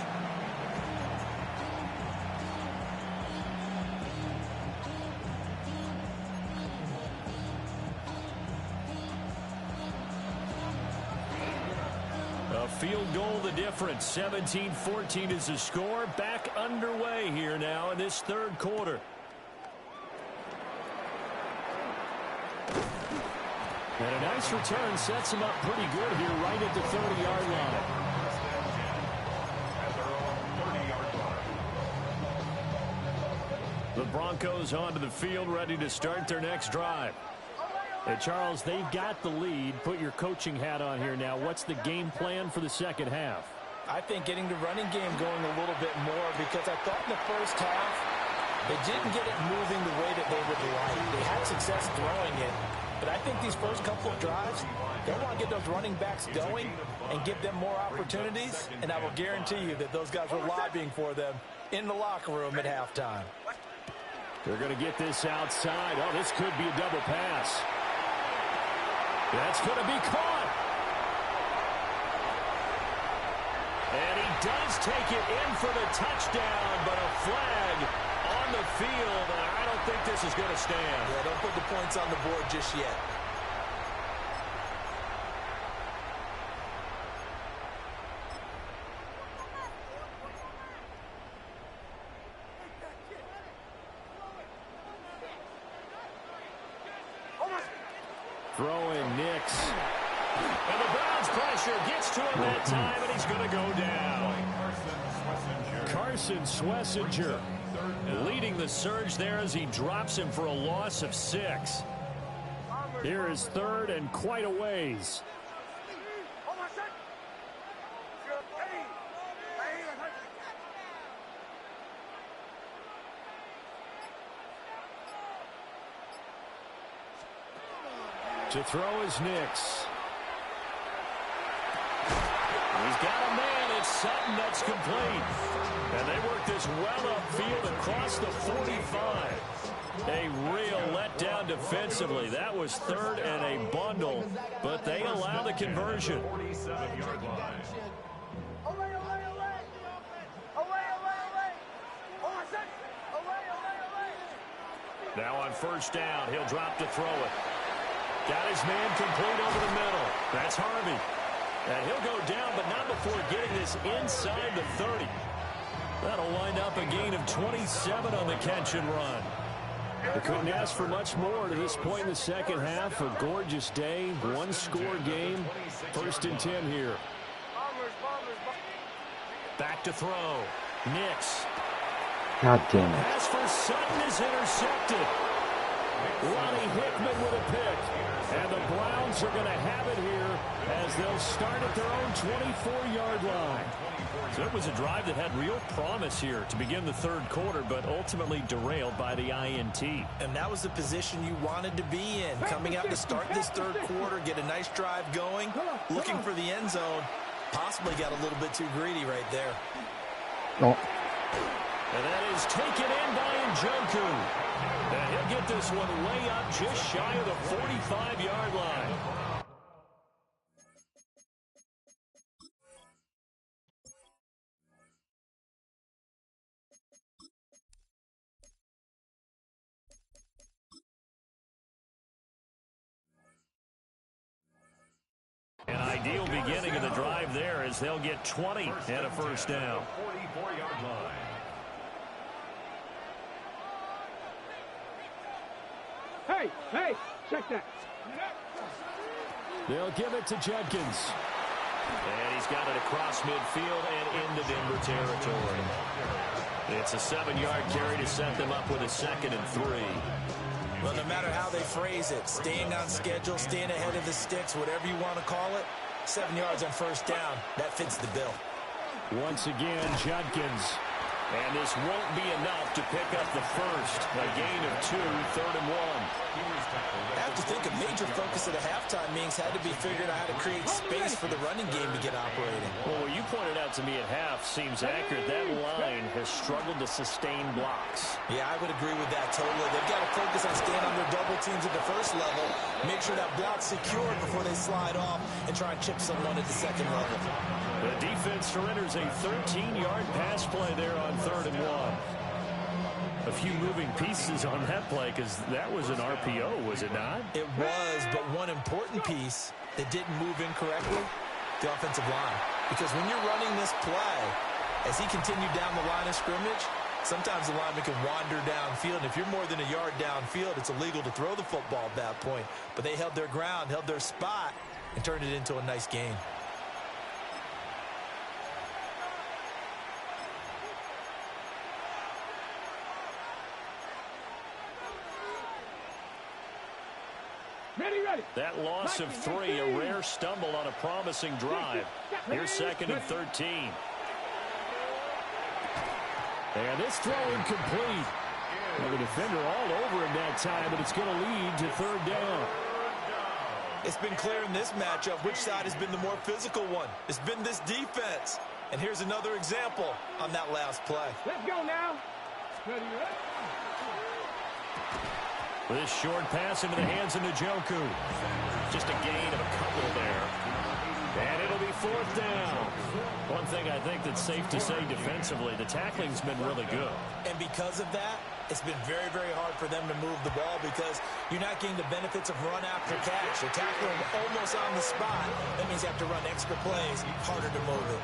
A field goal the difference. 17-14 is the score. Back underway here now in this third quarter. And a nice return sets him up pretty good here right at the 30-yard line. The Broncos onto the field ready to start their next drive. Hey, Charles, they've got the lead. Put your coaching hat on here now. What's the game plan for the second half? I think getting the running game going a little bit more, because I thought in the first half they didn't get it moving the way that they would like. They had success throwing it, but I think these first couple of drives, they want to get those running backs going and give them more opportunities, and I will guarantee you that those guys were lobbying for them in the locker room at halftime. They're going to get this outside. Oh, this could be a double pass. That's going to be caught. And he does take it in for the touchdown, but a flag on the field, and I don't think this is going to stand. Yeah, don't put the points on the board just yet. Throwing Nix. And the Browns pressure gets to him that time, and he's going to go down. Carson Schlesinger leading the surge there as he drops him for a loss of 6. Here is third and quite a ways. To throw is Nix. He's got a man. It's Sutton that's complete. And they work this well upfield across the 45. A real letdown defensively. That was third and a bundle, but they allow the conversion. Now on first down, he'll drop to throw it. Got his man complete over the middle. That's Harvey. And he'll go down, but not before getting this inside the 30. That'll wind up a gain of 27 on the catch and run. They couldn't ask for much more to this point in the second half. A gorgeous day, one-score game. First and 10 here. Back to throw. Nix. God damn it. Pass for Sutton is intercepted. Ronnie Hickman with a pick. And the Browns are going to have it here as they'll start at their own 24-yard line. So it was a drive that had real promise here to begin the third quarter, but ultimately derailed by the INT. And that was the position you wanted to be in. Coming out to start this third quarter, get a nice drive going, looking for the end zone. Possibly got a little bit too greedy right there. Oh. And that is taken in by Njoku. And he'll get this one way up just shy of the 45-yard line. An ideal beginning of the drive there as they'll get 20 and a first down. 44-yard line. Hey, check that. They'll give it to Judkins. And he's got it across midfield and into Denver territory. It's a 7-yard carry to set them up with a 2nd and 3. Well, no matter how they phrase it, staying on schedule, staying ahead of the sticks, whatever you want to call it, 7 yards on first down, that fits the bill. Once again, Judkins. And this won't be enough to pick up the first. A gain of 2, 3rd and 1. I have to think a major focus at the halftime meetings had to be figuring out how to create space for the running game to get operating. Well, what you pointed out to me at half seems accurate. That line has struggled to sustain blocks. Yeah, I would agree with that totally. They've got to focus on staying under double teams at the first level, make sure that block's secured before they slide off, and try and chip someone at the second level. The defense surrenders a 13-yard pass play there on 3rd and 1. A few moving pieces on that play because that was an RPO, was it not? It was, but one important piece that didn't move incorrectly, the offensive line. Because when you're running this play, as he continued down the line of scrimmage, sometimes the lineman can wander downfield. And if you're more than a yard downfield, it's illegal to throw the football at that point. But they held their ground, held their spot, and turned it into a nice gain. That loss of 3, a rare stumble on a promising drive. Here's 2nd and 13. And this throw incomplete. Well, the defender all over him that time, but it's going to lead to 3rd down. It's been clear in this matchup which side has been the more physical one. It's been this defense. And here's another example on that last play. Let's go now. This short pass into the hands of Njoku. Just a gain of a couple there. And it'll be 4th down. One thing I think that's safe to say defensively, the tackling's been really good. And because of that, it's been very, very hard for them to move the ball because you're not getting the benefits of run after catch. They're tackling almost on the spot. That means you have to run extra plays, harder to move it.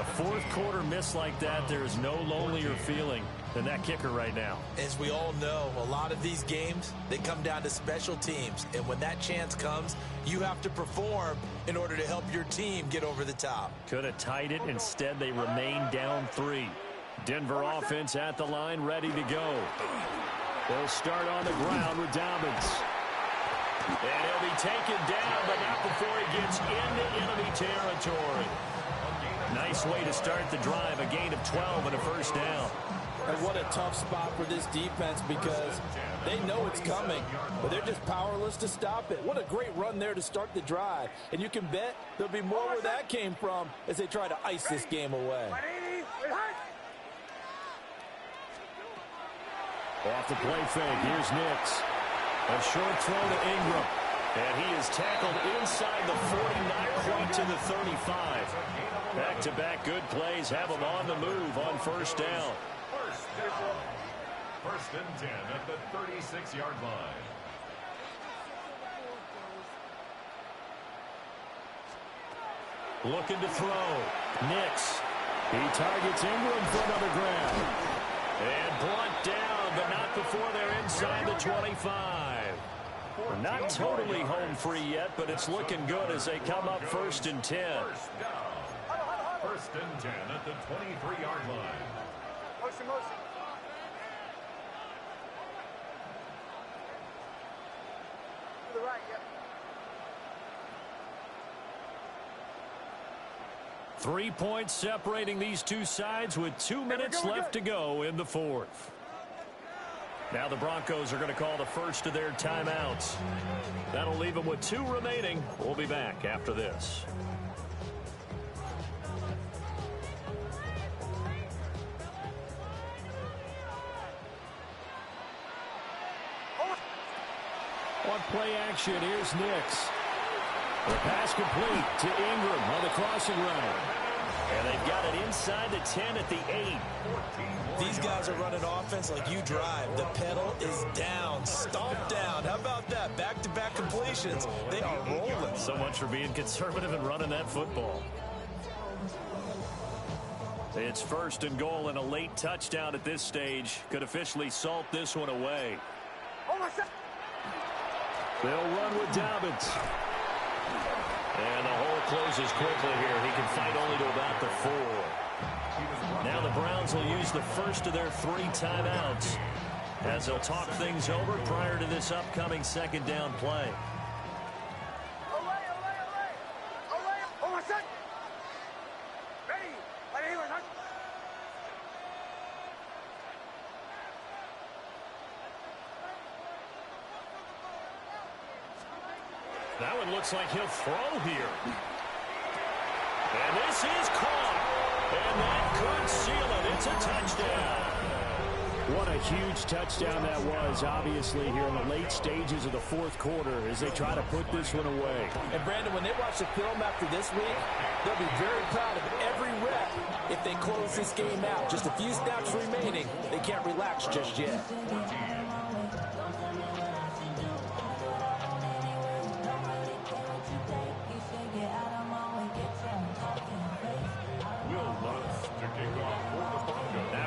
A 4th quarter miss like that, there is no lonelier feeling than that kicker right now. As we all know, a lot of these games, they come down to special teams. And when that chance comes, you have to perform in order to help your team get over the top. Could have tied it. Instead, they remain down 3. Denver offense at the line, ready to go. They'll start on the ground with Dobbins. And he'll be taken down, but not before he gets into enemy territory. Nice way to start the drive, a gain of 12 and a 1st down. And what a tough spot for this defense because they know it's coming, but they're just powerless to stop it. What a great run there to start the drive. And you can bet there'll be more where that came from as they try to ice this game away. Off the play fake, here's Nix. A short throw to Ingram. And he is tackled inside the 40, not quite to the 35. Back-to-back good plays have him on the move on 1st down. 1st and 10 at the 36-yard line. Looking to throw. Nix. He targets Ingram for another grab. And brought down, but not before they're inside the 25. We're not totally home free yet, but it's looking good as they come up 1st and 10. 1st and 10 at the 23-yard line. Motion. To the right, yep. 3 points separating these two sides with 2 minutes left to go in the 4th. Now the Broncos are going to call the first of their timeouts. That'll leave them with 2 remaining. We'll be back after this. On play action, here's Nix. The pass complete to Ingram on the crossing route. And they've got it inside the 10 at the 8. These guys are running offense like you drive. The pedal is down, stomped down. How about that? Back-to-back completions. They are rolling. So much for being conservative and running that football. It's 1st and goal, and a late touchdown at this stage could officially salt this one away. They'll run with Dobbins. And the hole closes quickly here. He can fight only to about the 4. Now the Browns will use the first of their 3 timeouts as they'll talk things over prior to this upcoming 2nd down play. That one looks like he'll throw here. And this is caught. And that could seal it. It's a touchdown. What a huge touchdown that was, obviously, here in the late stages of the 4th quarter as they try to put this one away. And, Brandon, when they watch the film after this week, they'll be very proud of every rep if they close this game out. Just a few snaps remaining. They can't relax just yet.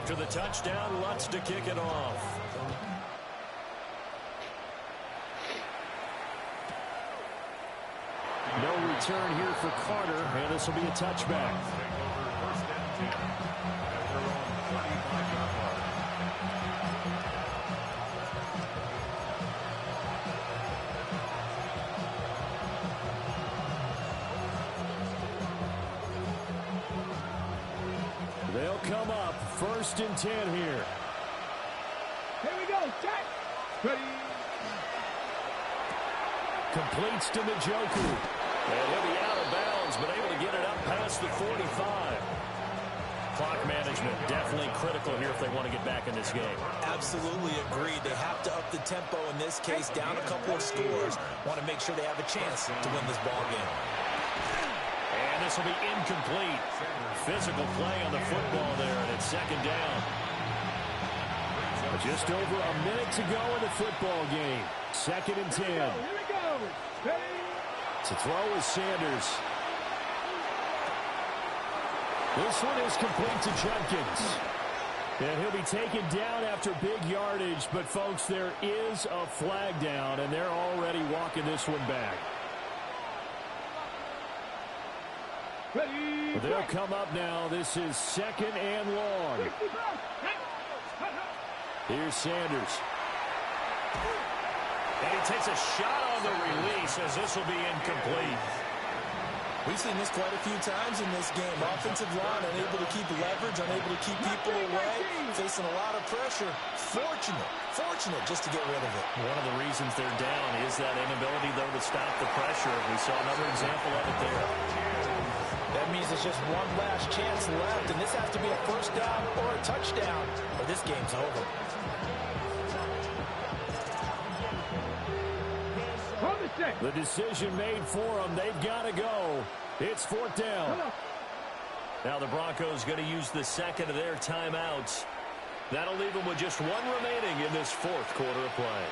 After the touchdown, Lutz to kick it off. No return here for Carter, and this will be a touchback. They'll come up 1st and 10 here. Here we go. Check. Ready. Completes to Njoku. And he'll be out of bounds, but able to get it up past the 45. Clock management definitely critical here if they want to get back in this game. Absolutely agreed. They have to up the tempo in this case, down a couple of scores. Want to make sure they have a chance to win this ball game. And this will be incomplete. Physical play on the football there, and it's 2nd down. Just over a minute to go in the football game. 2nd and 10. Here we go. Ready. To throw is Sanders. This one is complete to Judkins. And he'll be taken down after big yardage, but folks, there is a flag down, and they're already walking this one back. Ready. They'll come up now. This is 2nd and long. Here's Sanders. And he takes a shot on the release as this will be incomplete. We've seen this quite a few times in this game. Offensive line unable to keep leverage, unable to keep people away, facing a lot of pressure. Fortunate just to get rid of it. One of the reasons they're down is that inability, though, to stop the pressure. We saw another example of it there. That means it's just one last chance left, and this has to be a 1st down or a touchdown, or this game's over. The decision made for them. They've got to go. It's 4th down. Now the Broncos going to use the 2nd of their timeouts. That'll leave them with just 1 remaining in this 4th quarter of play.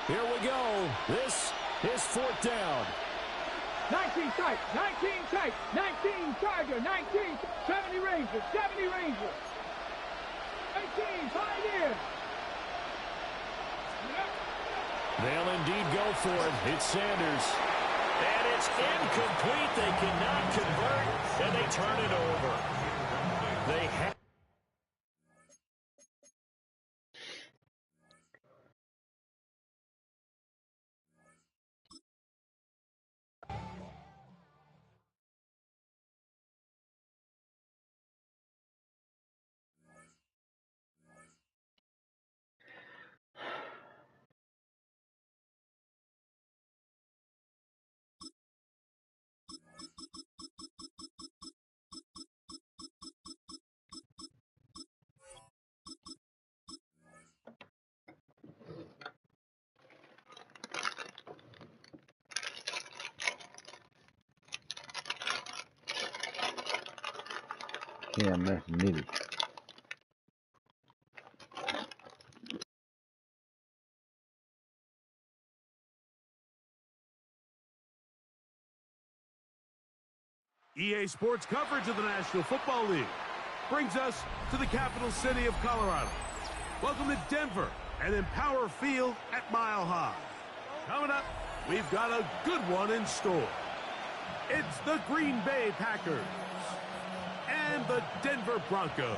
Here we go. This is 4th down. 19 tight, 19 tight, 19 Charger, 19, 70 Rangers, 70 Rangers. 18, Pioneers. They'll indeed go for it. It's Sanders. And it's incomplete. They cannot convert, and they turn it over. They have. Damn, that's nitty. EA Sports coverage of the National Football League brings us to the capital city of Colorado. Welcome to Denver and Empower Field at Mile High. Coming up, we've got a good one in store. It's the Green Bay Packers and the Denver Broncos.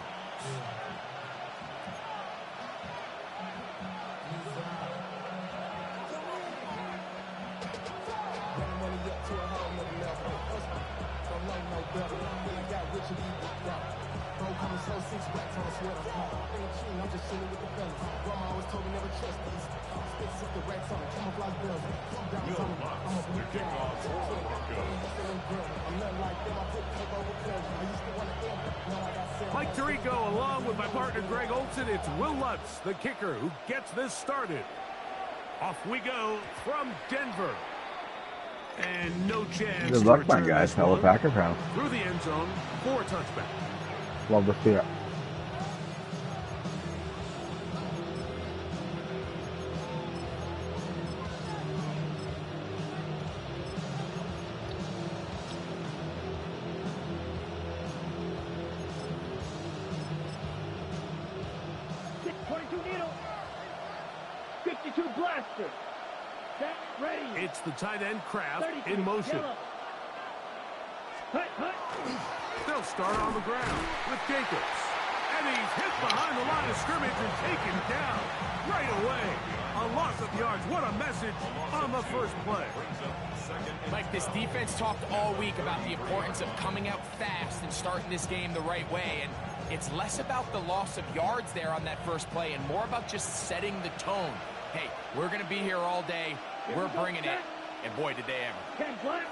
Mike Tirico along with my partner Greg Olson. It's Will Lutz, the kicker, who gets this started. Off we go from Denver. And no chance. Good luck, my guys. Hell of Packer fans. Through the end zone for a touchback. Love to see it. Monster. Set, ready. It's the tight end Kraft in motion. Yellow. Hut, hut. They'll start on the ground with Jacobs. And he's hit behind the line of scrimmage and taken down right away. A loss of yards. What a message on the first play. Mike, this defense talked all week about the importance of coming out fast and starting this game the right way. And it's less about the loss of yards there on that first play and more about just setting the tone. Hey, we're going to be here all day. We're bringing it. And boy, did they ever. 10 black.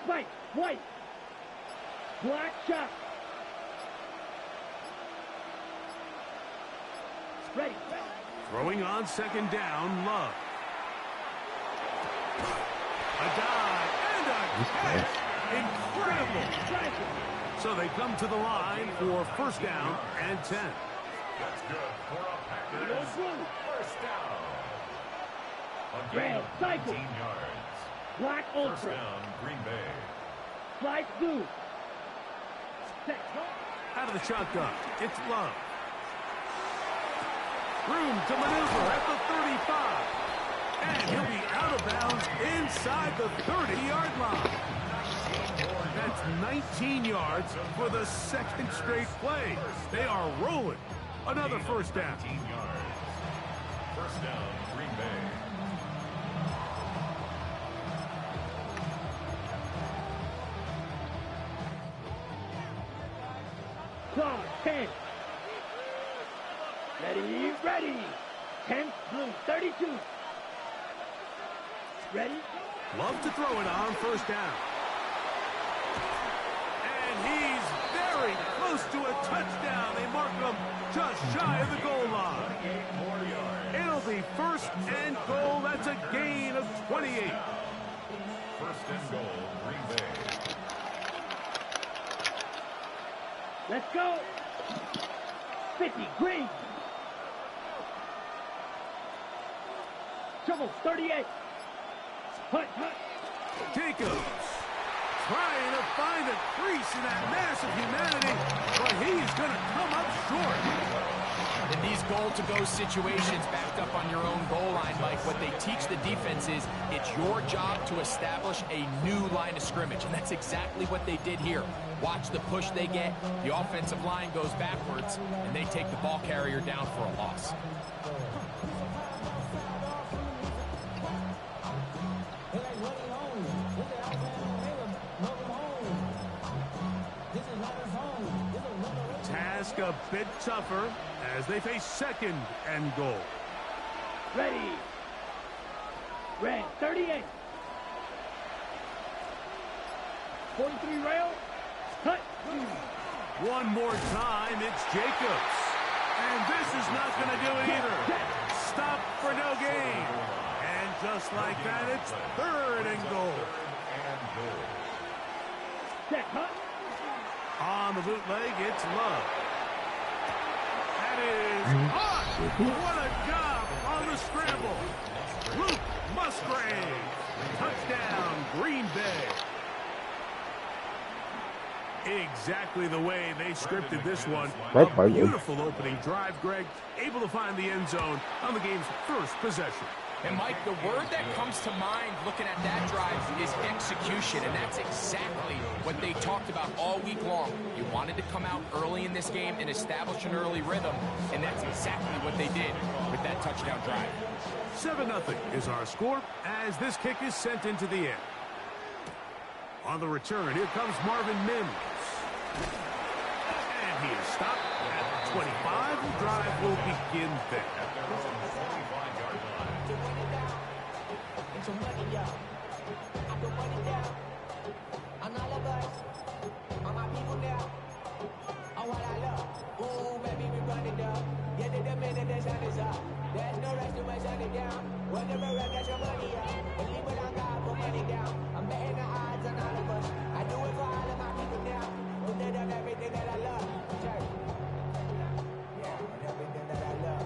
White, white. Black shot. Ready. Throwing on second down, Love. A dive and a catch. Incredible. So they come to the line for first down and 10. That's good for a Packers first down. A gain of 19 yards. Black First ultra. down, Green Bay. Black blue. Out of the shotgun, it's Love. Room to maneuver at the 35. And he'll be out of bounds inside the 30-yard line. That's 19 yards for the second straight play. They are rolling. Another first down. 19 yards. First down, Green Bay. Clock, 10. Ready, ready. 10, blue, 32. Ready? Love to throw it on first down. And he's very close to a touchdown. They mark him just shy of the goal line. It'll be first and goal. That's a gain of 28. First and goal, Green Bay. Let's go. 50, green. Trouble, 38. Hut, hut. Jacobs trying to find a crease in that mass of humanity, but he's going to come up short. In these goal-to-go situations, backed up on your own goal line, Mike, what they teach the defense is it's your job to establish a new line of scrimmage, and that's exactly what they did here. Watch the push they get. The offensive line goes backwards, and they take the ball carrier down for a loss. Task a bit tougher as they face second and goal. Ready. Red, 38. 43 rail. Hut. One more time, it's Jacobs. And this is not going to do it either. Stop for no gain. And just like that, it's third and goal. Check, hut. On the bootleg, it's Love. That is hot. What a job on the scramble. Luke Musgrave. Touchdown, Green Bay. Exactly the way they scripted this one. A beautiful opening drive, Greg. Able to find the end zone on the game's first possession. And, Mike, the word that comes to mind looking at that drive is execution, and that's exactly what they talked about all week long. You wanted to come out early in this game and establish an early rhythm, and that's exactly what they did with that touchdown drive. 7-0 is our score as this kick is sent into the air. On the return, here comes Marvin Mims. And he is stopped at the 25. The drive will begin there. There's no rest to my shut it down. Whenever I get your money out, believe it or not, put money down. I'm betting the odds on all of us. I do it for all of my people now. Who did on everything that I love. Church. Yeah, on everything that I love.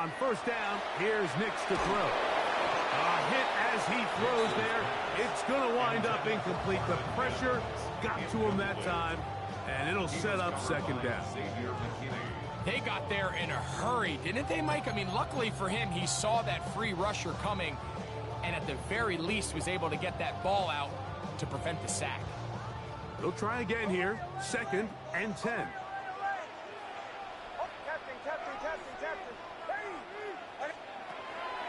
On first down, here's Nix to throw. A hit as he throws there. It's going to wind up incomplete. The pressure got to him that time, and it'll set up second down. They got there in a hurry, didn't they, Mike? I mean, luckily for him, he saw that free rusher coming, and at the very least was able to get that ball out to prevent the sack. They'll try again here. 2nd and 10.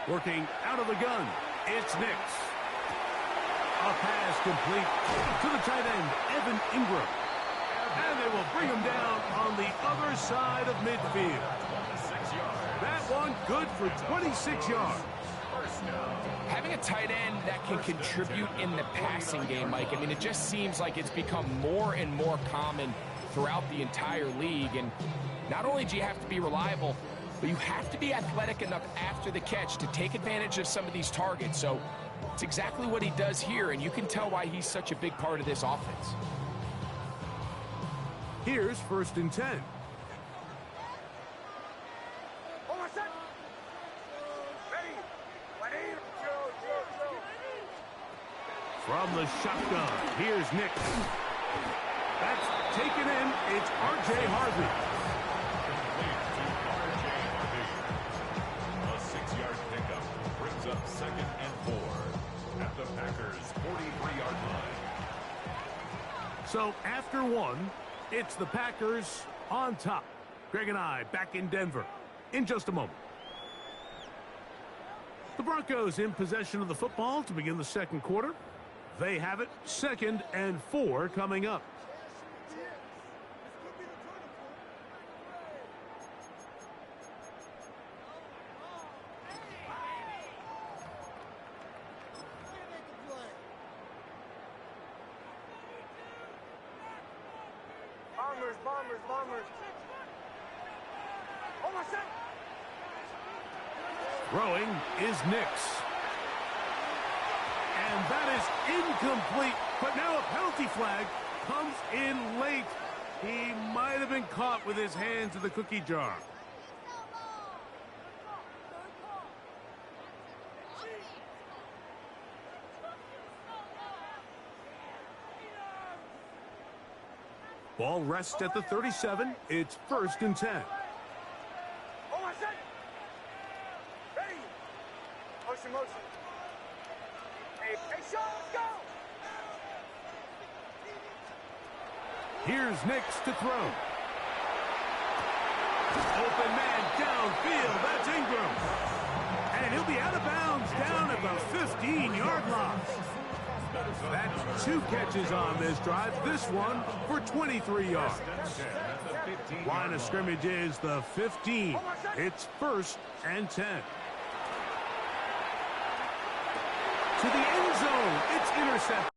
Working out of the gun, it's Nix. A pass complete to the tight end, Evan Ingram. And they will bring him down on the other side of midfield. That one good for 26 yards. Having a tight end that can contribute in the passing game, Mike, I mean, it just seems like it's become more and more common throughout the entire league. And not only do you have to be reliable, but you have to be athletic enough after the catch to take advantage of some of these targets. So it's exactly what he does here, and you can tell why he's such a big part of this offense. Here's 1st and 10. From the shotgun, here's Nix. That's taken in. It's R.J. Harvey. A 6-yard pickup brings up 2nd and 4 at the Packers' 43-yard line. So after one, it's the Packers on top. Greg and I back in Denver in just a moment. The Broncos in possession of the football to begin the second quarter. They have it. 2nd and 4 coming up. Bombers. Throwing is Nix. And that is incomplete. But now a penalty flag comes in late. He might have been caught with his hands in the cookie jar. Ball rests at the 37. It's 1st and 10. Ready. Motion. Hey, Sean, let's go. Here's Nix to throw. Open man downfield. That's Ingram. And he'll be out of bounds down at the 15-yard line. That's 2 catches on this drive. This one for 23 yards. Line of scrimmage is the 15. It's 1st and 10. To the end zone. It's intercepted.